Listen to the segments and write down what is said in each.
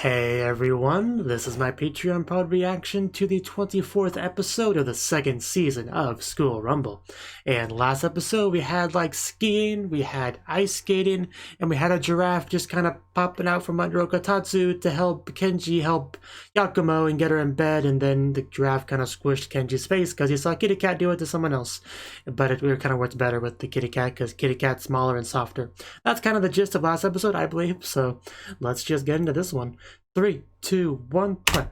Hey everyone, this is my Patreon pod reaction to the 24th episode of the second season of School Rumble. And last episode we had like skiing, we had ice skating, and we had a giraffe just kind of popping out from under Okatatsu to help Kenji help Yakumo and get her in bed, and then the giraffe kind of squished Kenji's face because he saw Kitty Cat do it to someone else. But it kind of worked better with the Kitty Cat because Kitty Cat's smaller and softer. That's kind of the gist of last episode, I believe, so let's just get into this one. 3, 2, 1, play.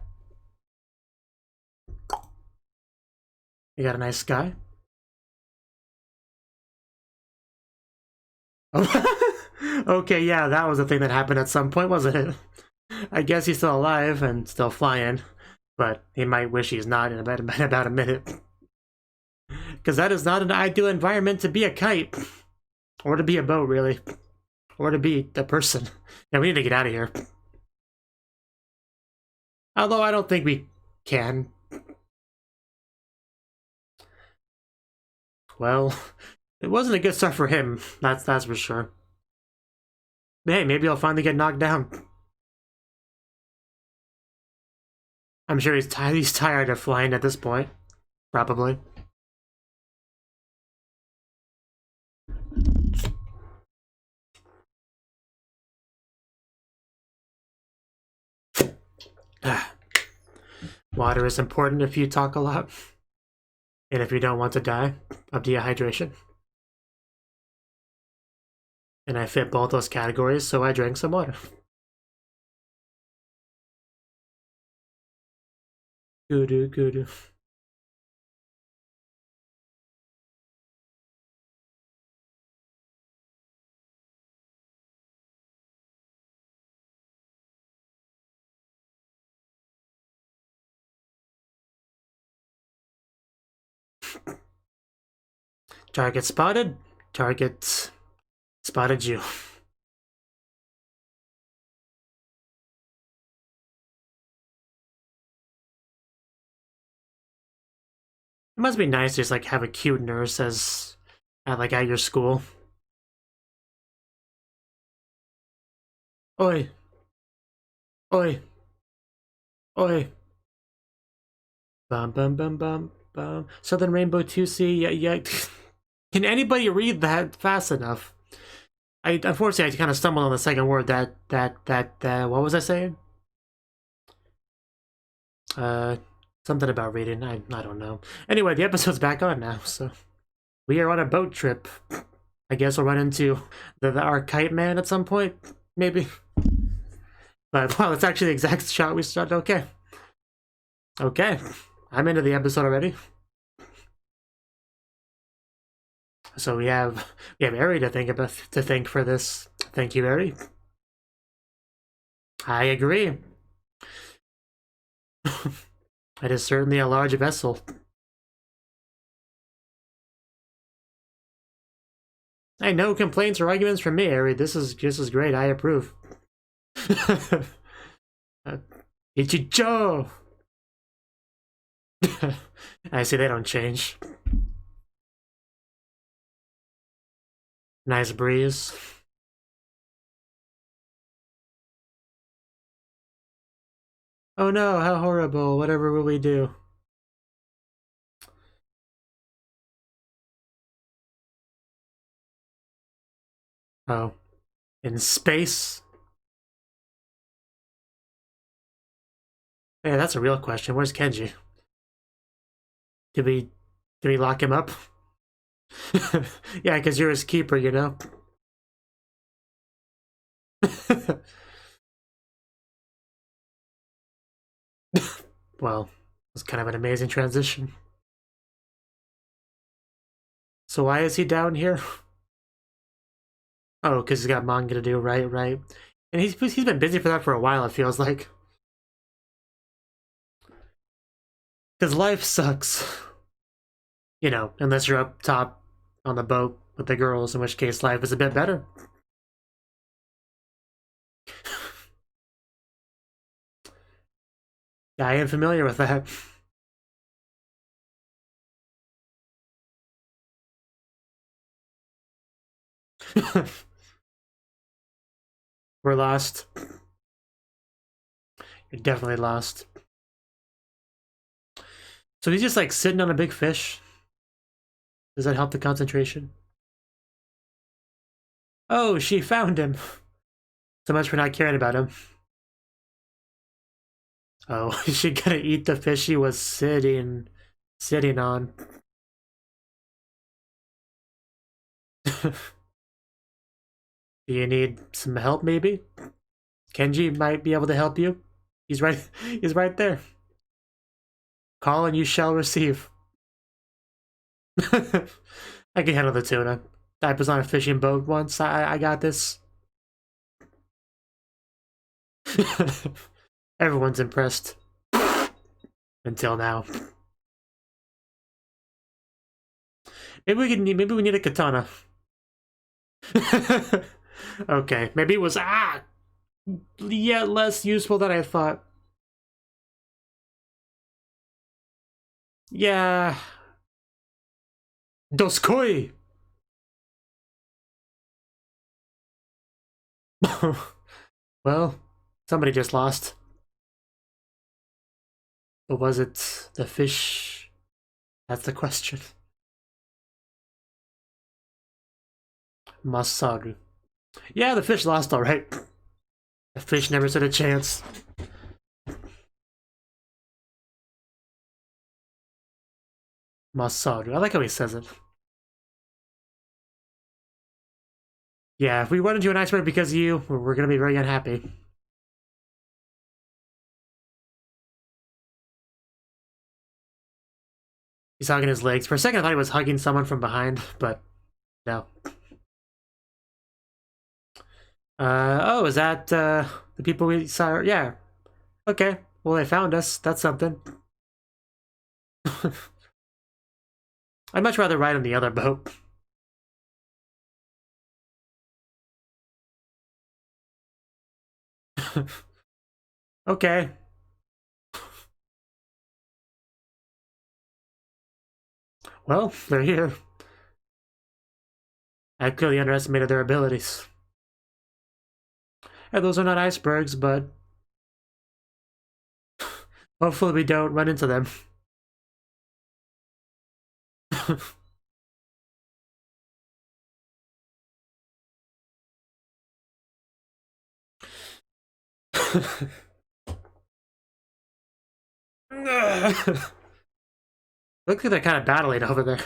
You got a nice sky. Oh. Okay, yeah, that was a thing that happened at some point, wasn't it? I guess he's still alive and still flying, but he might wish he's not in about a minute. Because that is not an ideal environment to be a kite. Or to be a boat, really. Or to be a person. Yeah, we need to get out of here. Although I don't think we can. Well, it wasn't a good start for him, that's for sure. Hey, maybe I'll finally get knocked down. I'm sure he's tired of flying at this point. Probably. Water is important if you talk a lot. And if you don't want to die of dehydration. And I fit both those categories, so I drank some water. Goo-doo. Target spotted. Target spotted you. It must be nice to just like have a cute nurse as at your school. Oi. Oi. Oi. Bum bum bum bum bum. Southern Rainbow 2C. Yeah. Can anybody read that fast enough? Unfortunately I kind of stumbled on the second word. That what was I saying? Something about reading. I don't know. Anyway, the episode's back on now, so we are on a boat trip. I guess we'll run into our kite man at some point, maybe. But well, it's actually the exact shot we started. Okay, I'm into the episode already. So we have Eri to think for this. Thank you, Eri. I agree. It is certainly a large vessel. Hey, no complaints or arguments from me, Eri. This is great. I approve. Ichijo! I see they don't change. Nice breeze. Oh no, how horrible. Whatever will we do? Oh. In space? Yeah, that's a real question. Where's Kenji? Did we lock him up? Yeah, because you're his keeper, you know? Well, it's kind of an amazing transition. So why is he down here? Oh, because he's got manga to do, right. And he's been busy for that for a while, it feels like. Because life sucks. You know, unless you're up top on the boat with the girls, in which case life is a bit better. Yeah, I am familiar with that. We're lost. It definitely lost. So he's just like sitting on a big fish. Does that help the concentration? Oh, she found him. So much for not caring about him. Oh, is she gonna eat the fish he was sitting on? Do you need some help, maybe? Kenji might be able to help you. He's right there. Call and you shall receive. I can handle the tuna. I was on a fishing boat once. I got this. Everyone's impressed. Until now. Maybe we need a katana. Okay, maybe it was yet less useful than I thought. Yeah. Doskoi! Well, somebody just lost. But was it the fish? That's the question. Masaru. Yeah, the fish lost alright. The fish never stood a chance. Masaru. I like how he says it. Yeah, if we run into an iceberg because of you, we're gonna be very unhappy. He's hugging his legs. For a second I thought he was hugging someone from behind, but no. Oh, is that the people we saw? Yeah. Okay. Well, they found us. That's something. I'd much rather ride on the other boat. Okay. Well, they're here. I clearly underestimated their abilities. And those are not icebergs, but hopefully we don't run into them. Looks like they're kind of battling over there.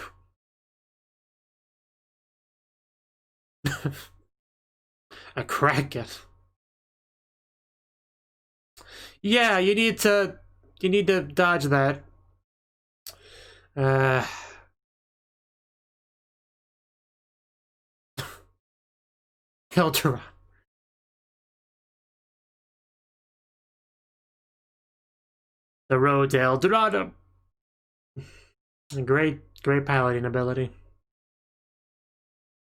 A kraken. Yeah, you need to dodge that. Eldora. The road to El Dorado. Great piloting ability.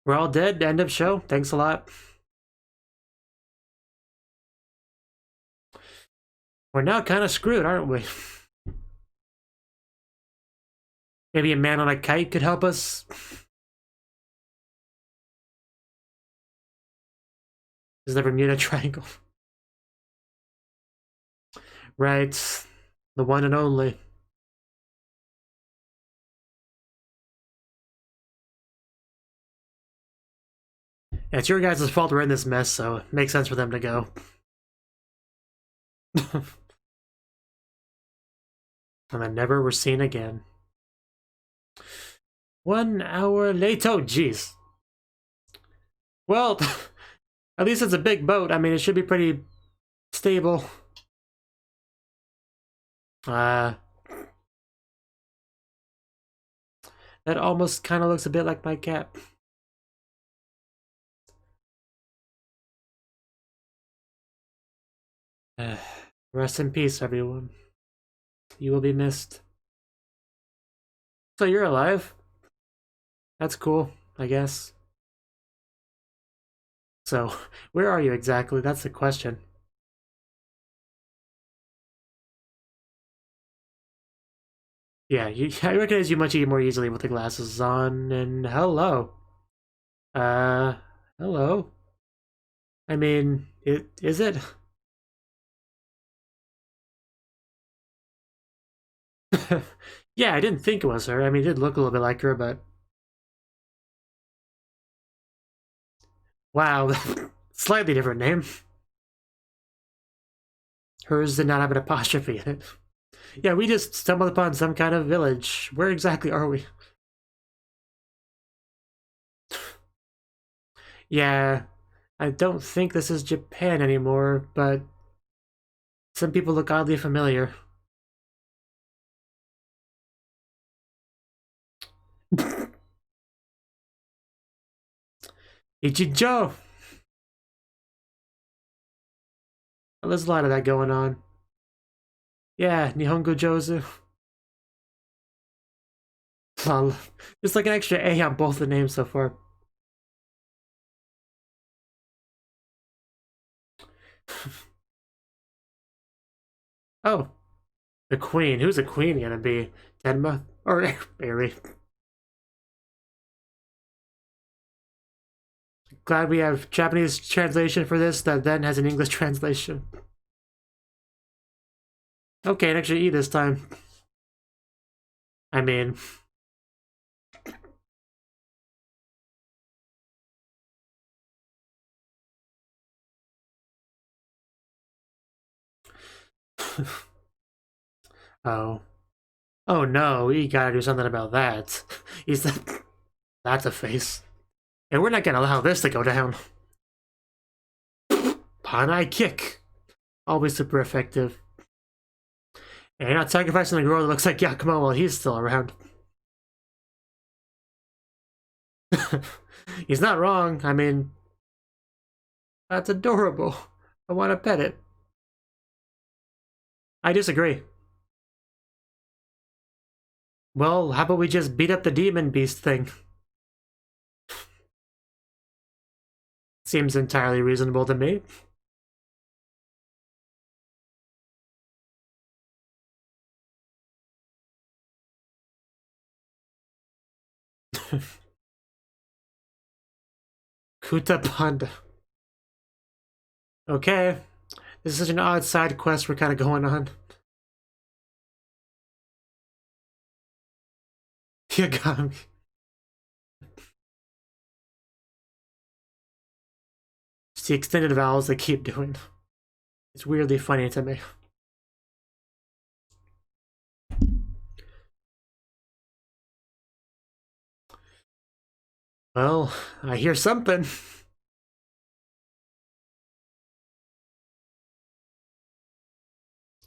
We're all dead. End of show. Thanks a lot. We're now kind of screwed, aren't we? Maybe a man on a kite could help us. Is the Bermuda Triangle. Right. The one and only. Yeah, it's your guys' fault we're in this mess, so it makes sense for them to go. And then never were seen again. 1 hour later. Oh, jeez. Well, at least it's a big boat. I mean, it should be pretty stable. That almost kind of looks a bit like my cat. Rest in peace, everyone. You will be missed. So you're alive. That's cool, I guess. So, where are you exactly? That's the question. Yeah, I recognize you much more easily with the glasses on, and hello. Hello. I mean, is it? Yeah, I didn't think it was her. I mean, it did look a little bit like her, but... Wow, slightly different name. Hers did not have an apostrophe in it. Yeah, we just stumbled upon some kind of village. Where exactly are we? Yeah, I don't think this is Japan anymore, but some people look oddly familiar. Ichijo! Well, there's a lot of that going on. Yeah, Nihongo Jozu. Lol. There's like an extra A on both the names so far. Oh, the queen. Who's the queen gonna be? Tenma? Or Barry? Glad we have Japanese translation for this that then has an English translation. Okay, an extra E this time. I mean... Oh. Oh no, we gotta do something about that. He's that... That's a face. And we're not gonna allow this to go down. Panai kick. Always super effective. And you're not sacrificing the girl that looks like Yakumo while he's still around. He's not wrong. I mean, that's adorable. I want to pet it. I disagree. Well, how about we just beat up the demon beast thing? Seems entirely reasonable to me. Kuta Panda. Okay. This is such an odd side quest we're kind of going on. Yagami. It's the extended vowels they keep doing. It's weirdly funny to me. Well, I hear something.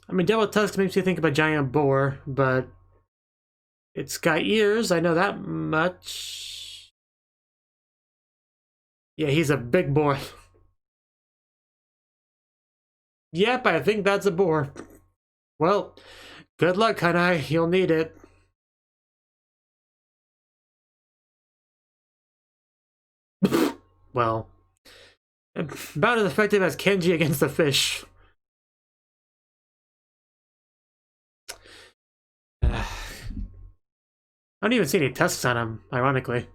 I mean, Devil Tusk makes me think of a giant boar, but it's got ears, I know that much. Yeah, he's a big boy. Yep, I think that's a boar. Well, good luck, Kanai. You'll need it. Well, about as effective as Kenji against the fish. I don't even see any tusks on him, ironically.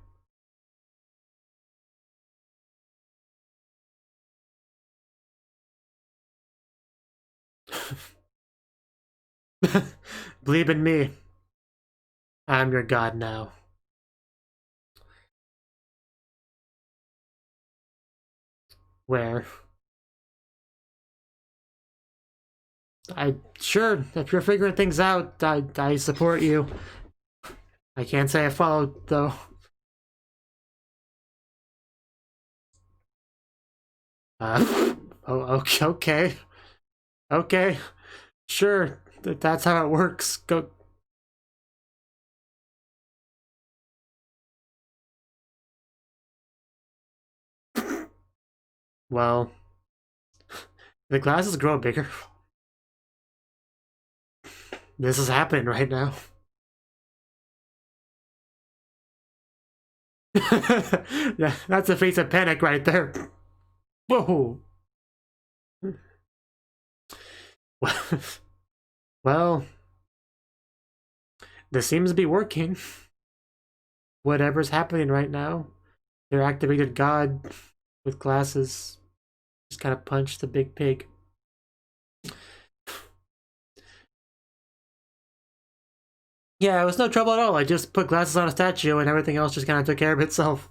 Believe in me. I'm your god now. Where? Sure, if you're figuring things out, I support you. I can't say I followed, though. Oh, okay. Okay. Sure, that's how it works. Go. Well, the glasses grow bigger. This is happening right now. Yeah, that's a face of panic right there. Whoa. Well, this seems to be working. Whatever's happening right now, their activated god with glasses just kind of punched the big pig. Yeah, it was no trouble at all. I just put glasses on a statue and everything else just kind of took care of itself.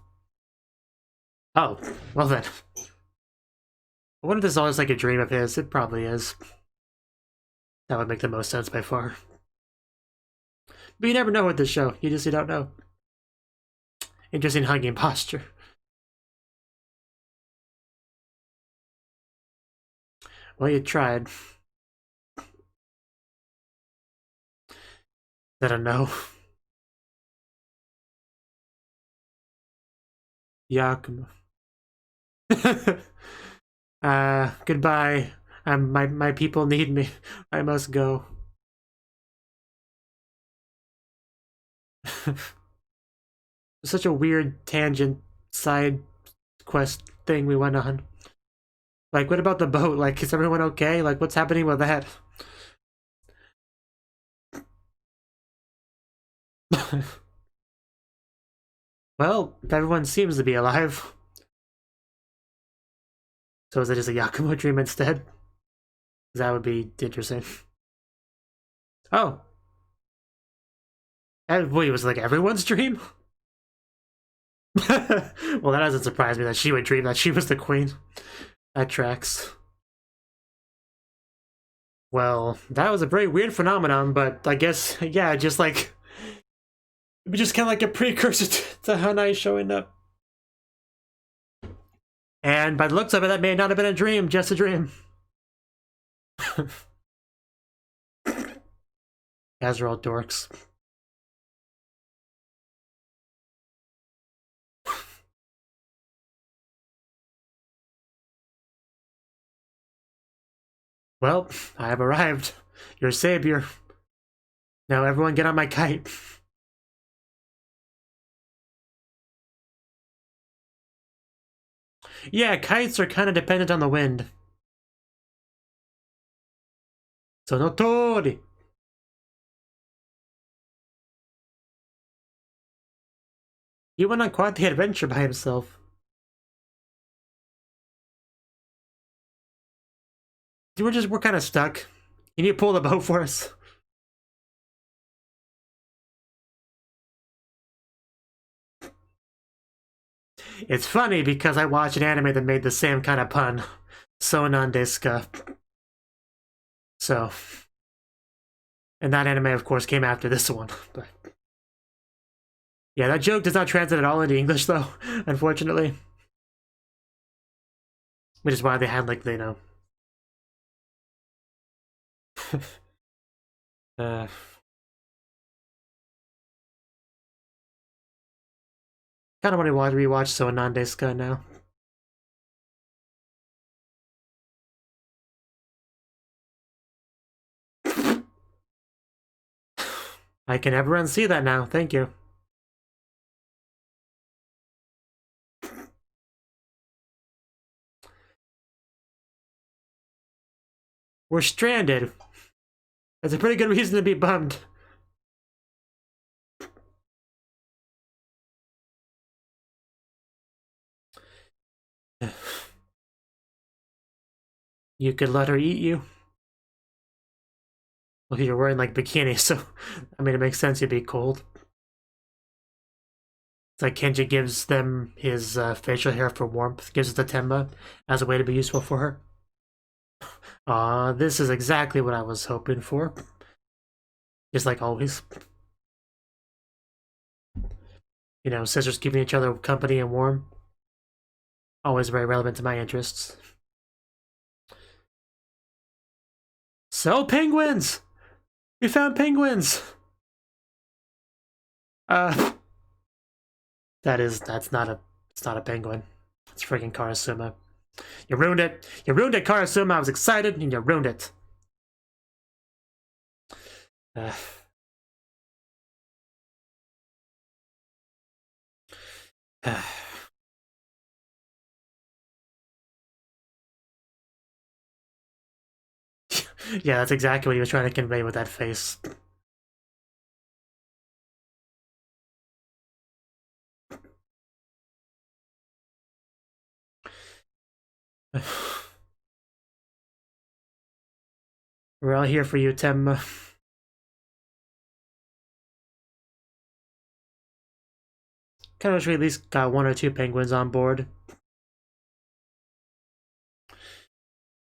Oh, well then. I wonder if this is always like a dream of his. It probably is. That would make the most sense by far. But you never know with this show. You don't know. Interesting hugging posture. Well, you tried. I don't know. Yakumo. Goodbye. My people need me. I must go. Such a weird tangent side quest thing we went on. Like, what about the boat? Like, is everyone okay? Like, what's happening with that? Well, everyone seems to be alive. So is it just a Yakumo dream instead? That would be interesting. Oh. And wait, was it like everyone's dream? Well, that doesn't surprise me that she would dream that she was the queen. That tracks. Well, that was a very weird phenomenon, but I guess, yeah, just like... It was just kind of like a precursor to Hanai showing up. And by the looks of it, that may not have been a dream, just a dream. Guys are all dorks. Well, I have arrived. Your savior. Now everyone get on my kite. Yeah, kites are kind of dependent on the wind. Sonotori! He went on quite the adventure by himself. We're kind of stuck. Can you pull the boat for us? It's funny because I watched an anime that made the same kind of pun. So nandeska. So. And that anime, of course, came after this one. But yeah, that joke does not translate at all into English, though, unfortunately. Which is why they had, like, you know... Kind of want to rewatch So Nandeska now. I can never unsee that now, thank you. We're stranded. That's a pretty good reason to be bummed. You could let her eat you. Well, you're wearing like bikini, so I mean it makes sense you'd be cold. It's like Kenji gives them his facial hair for warmth, gives it to Tenma as a way to be useful for her. This is exactly what I was hoping for. Just like always. You know, sisters keeping each other company and warm. Always very relevant to my interests. So, penguins! We found penguins! That's not a penguin. It's freaking Karasuma. You ruined it. You ruined it, Karasuma. I was excited and you ruined it. Yeah, that's exactly what he was trying to convey with that face. We're all here for you, Tenma. Kind of wish we at least got 1 or 2 penguins on board.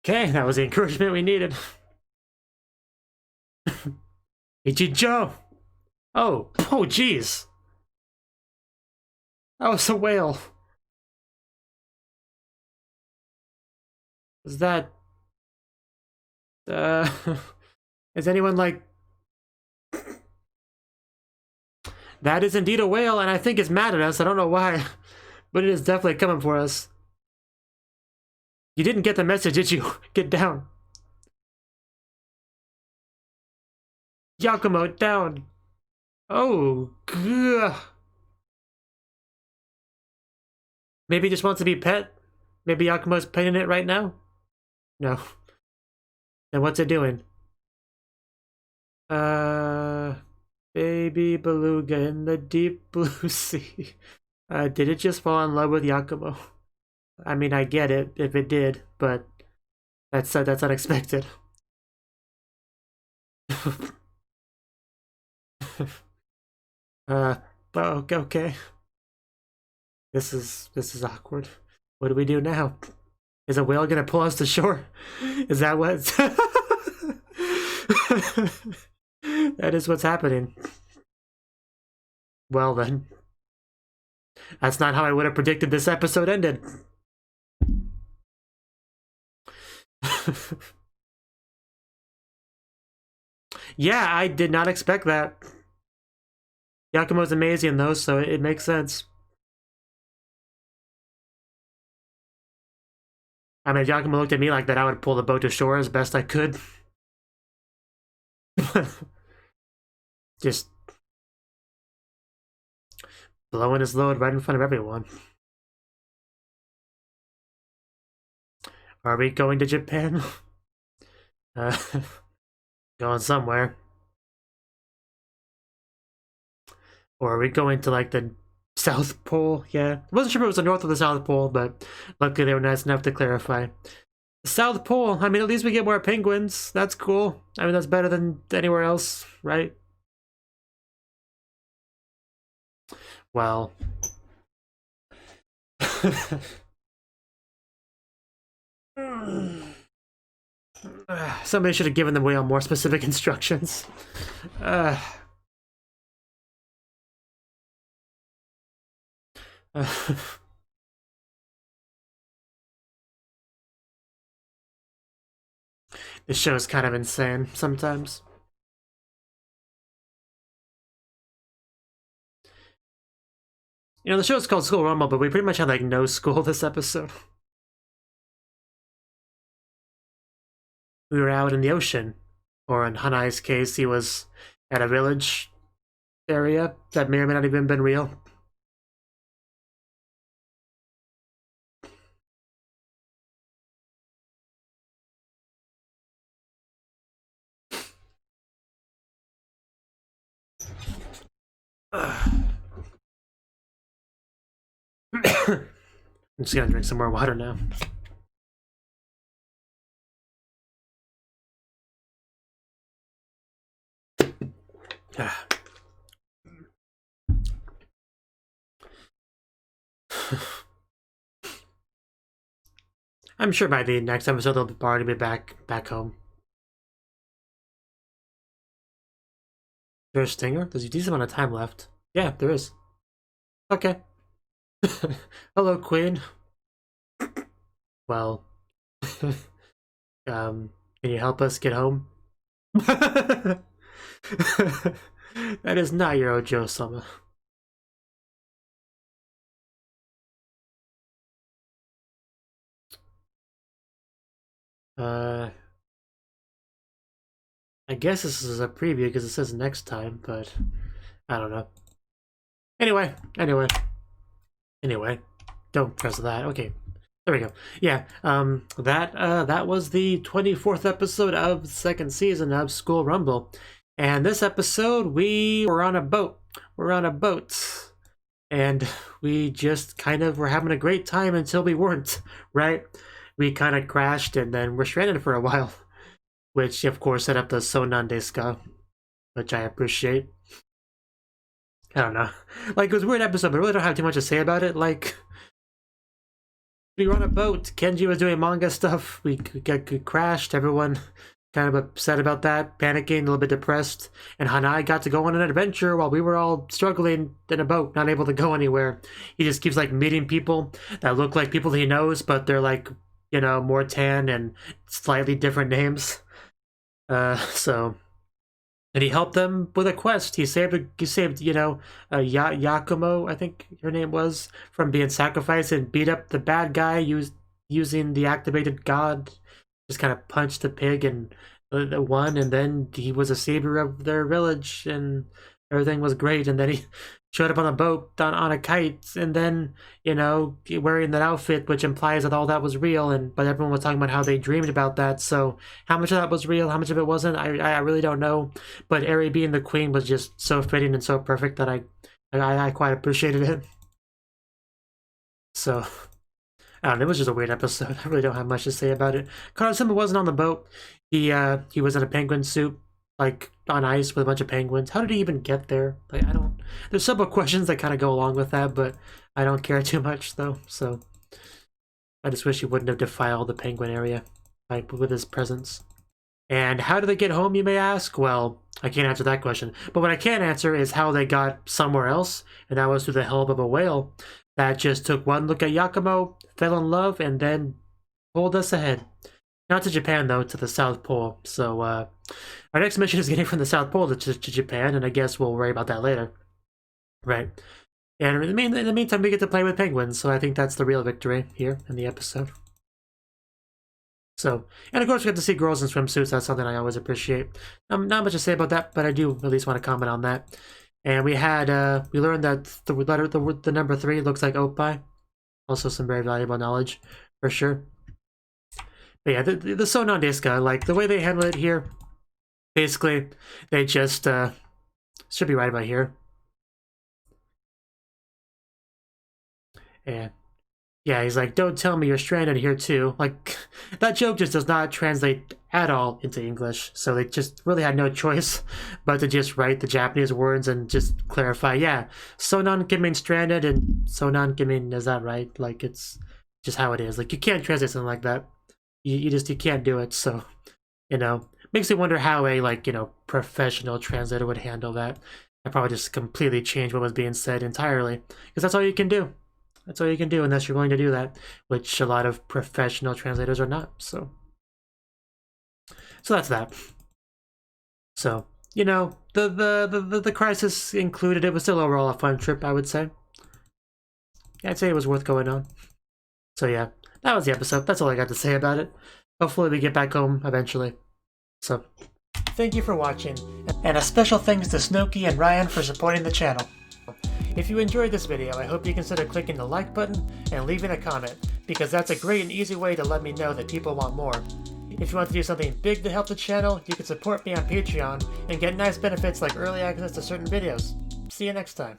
Okay, that was the encouragement we needed. Ichijo! Oh, jeez. That was a whale. Is that... is anyone like... That is indeed a whale, and I think it's mad at us. I don't know why, but it is definitely coming for us. You didn't get the message, did you? Get down. Yakumo, down. Oh, gah. Maybe he just wants to be pet? Maybe Yakumo's petting it right now? No. Then what's it doing? Baby beluga in the deep blue sea. Did it just fall in love with Yakumo? I mean, I get it if it did, but that's unexpected. Okay. This is awkward. What do we do now? Is a whale gonna pull us to shore? Is that what? That is what's happening. Well then. That's not how I would have predicted this episode ended. Yeah, I did not expect that. Yakumo's amazing though, so it makes sense. I mean, if Yakumo looked at me like that, I would pull the boat to shore as best I could. Just blowing his load right in front of everyone. Are we going to Japan? Going somewhere. Or are we going to like the South Pole? Yeah. I wasn't sure if it was the North or the South Pole, but luckily they were nice enough to clarify. The South Pole, I mean, at least we get more penguins. That's cool. I mean, that's better than anywhere else, right? Well. Somebody should have given the whale more specific instructions. This show is kind of insane sometimes. You know, the show is called School Rumble, but we pretty much had like no school this episode. We were out in the ocean. Or in Hanai's case, he was at a village area that may or may not even been real. I'm just gonna drink some more water now. I'm sure by the next episode they'll already be back home. There's a stinger? There's a decent amount of time left. Yeah, there is. Okay. Hello, Queen. Well, can you help us get home? That is not your Ojo-sama. I guess this is a preview because it says next time, but I don't know. Anyway, don't press that. Okay, there we go. Yeah, that was the 24th episode of the second season of School Rumble, and this episode we were on a boat. We're on a boat, and we just kind of were having a great time until we weren't. Right? We kind of crashed, and then we're stranded for a while, which of course set up the Sonan Desu ka, which I appreciate. I don't know. Like, it was a weird episode, but I really don't have too much to say about it. Like, we were on a boat. Kenji was doing manga stuff. We crashed. Everyone kind of upset about that, panicking, a little bit depressed. And Hanai got to go on an adventure while we were all struggling in a boat, not able to go anywhere. He just keeps, like, meeting people that look like people he knows, but they're, like, you know, more tan and slightly different names. And he helped them with a quest. He saved, you know, Yakumo, I think her name was, from being sacrificed and beat up the bad guy using the activated god. Just kind of punched the pig and won, and then he was a savior of their village, and everything was great. And then he showed up on a boat on a kite, and then, you know, wearing that outfit, which implies that all that was real. But everyone was talking about how they dreamed about that. So how much of that was real, how much of it wasn't, I really don't know. But Eri being the queen was just so fitting and so perfect that I quite appreciated it. So I don't know, it was just a weird episode. I really don't have much to say about it. Karasuma wasn't on the boat. He was in a penguin suit, like on ice with a bunch of penguins. How did he even get there? Like, I don't. There's several questions that kind of go along with that, but I don't care too much though. So I just wish he wouldn't have defiled the penguin area, like, with his presence. And how did they get home, you may ask? Well, I can't answer that question. But what I can answer is how they got somewhere else, and that was through the help of a whale that just took one look at Yakumo, fell in love, and then pulled us ahead. Not to Japan, though, to the South Pole. So our next mission is getting from the South Pole to Japan, and I guess we'll worry about that later. Right. And in the meantime, we get to play with penguins, so I think that's the real victory here in the episode. So, and of course we get to see girls in swimsuits. That's something I always appreciate. Not much to say about that, but I do at least want to comment on that. And we learned that the number 3 looks like Oppai. Also some very valuable knowledge, for sure. But yeah, the Sonon Deska, like, the way they handle it here, basically, they just, should be right about here. And yeah, he's like, don't tell me you're stranded here too. Like, that joke just does not translate at all into English. So they just really had no choice but to just write the Japanese words and just clarify, yeah, Sonon can mean stranded and Sonon can mean, is that right? Like, it's just how it is. Like, you can't translate something like that. You can't do it. So, you know, makes me wonder how a, like, you know, professional translator would handle that. I probably just completely change what was being said entirely, because that's all you can do. That's all you can do unless you're going to do that, which a lot of professional translators are not. So that's that. So, you know, the crisis included, it was still overall a fun trip, I would say. I'd say it was worth going on. So yeah, that was the episode. That's all I got to say about it. Hopefully we get back home eventually. So, thank you for watching, and a special thanks to Cnouki and Ryan for supporting the channel. If you enjoyed this video, I hope you consider clicking the like button and leaving a comment, because that's a great and easy way to let me know that people want more. If you want to do something big to help the channel, you can support me on Patreon and get nice benefits like early access to certain videos. See you next time.